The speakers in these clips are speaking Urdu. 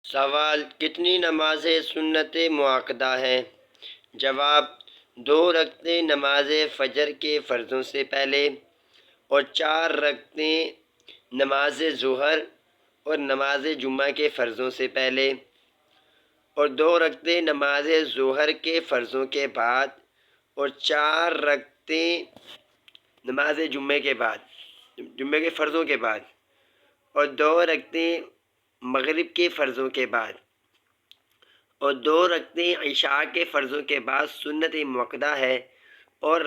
سوال: کتنی نمازیں سنت مؤکدہ ہیں؟ جواب: 2 رکعتیں نماز فجر کے فرضوں سے پہلے اور 4 رکعتیں نماز ظہر اور نماز جمعہ کے فرضوں سے پہلے اور 2 رکعتیں نماز ظہر کے فرضوں کے بعد اور 4 رکعتیں نماز جمعے کے فرضوں کے بعد اور 2 رکعتیں مغرب کے فرضوں کے بعد اور 2 رکعتیں عشاء کے فرضوں کے بعد سنت مؤکدہ ہے، اور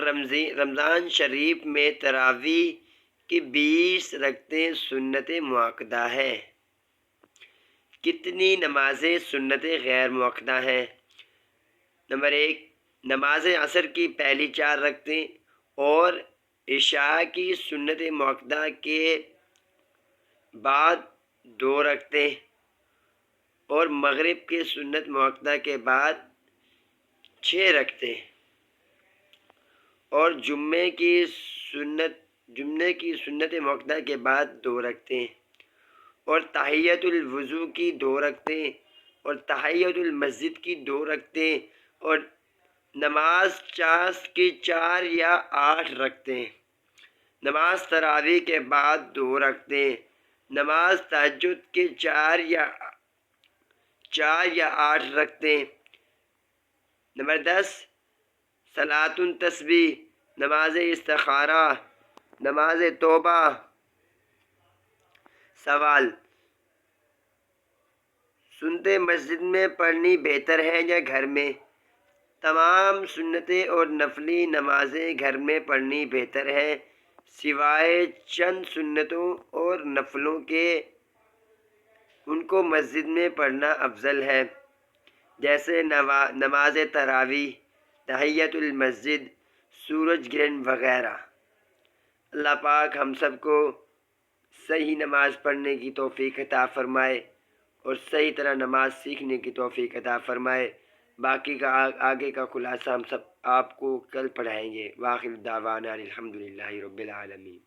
رمضان شریف میں تراویح کی 20 رکعتیں سنت مؤکدہ ہے۔ کتنی نمازیں سنت غیر مؤکدہ ہیں؟ نمبر 1، نماز عصر کی پہلی 4 رکعتیں اور عشاء کی سنت مؤکدہ کے بعد 2 رکعتیں اور مغرب کی سنت مؤکدہ کے بعد 6 رکعتیں اور جمعے کی سنت مؤکدہ کے بعد 2 رکعتیں اور تحیۃ الوضو کی 2 رکعتیں اور تحیۃ المسجد کی 2 رکعتیں اور نماز چاش کی 4 یا 8 رکعتیں، نماز تراویح کے بعد 2 رکعتیں، نماز تہجد کے 4 یا 8 رکعتیں۔ نمبر 10، صلاۃ التسبیح، نماز استخارہ، نماز توبہ۔ سوال: سنتیں مسجد میں پڑھنی بہتر ہے یا گھر میں؟ تمام سنتیں اور نفلی نمازیں گھر میں پڑھنی بہتر ہے، سوائے چند سنتوں اور نفلوں کے، ان کو مسجد میں پڑھنا افضل ہے، جیسے نماز تراویح، تحیۃ المسجد، سورج گرہن وغیرہ۔ اللہ پاک ہم سب کو صحیح نماز پڑھنے کی توفیق عطا فرمائے اور صحیح طرح نماز سیکھنے کی توفیق عطا فرمائے۔ باقی کا آگے کا خلاصہ ہم سب آپ کو کل پڑھائیں گے۔ وآخر دعوانا الحمدللہ رب العالمین۔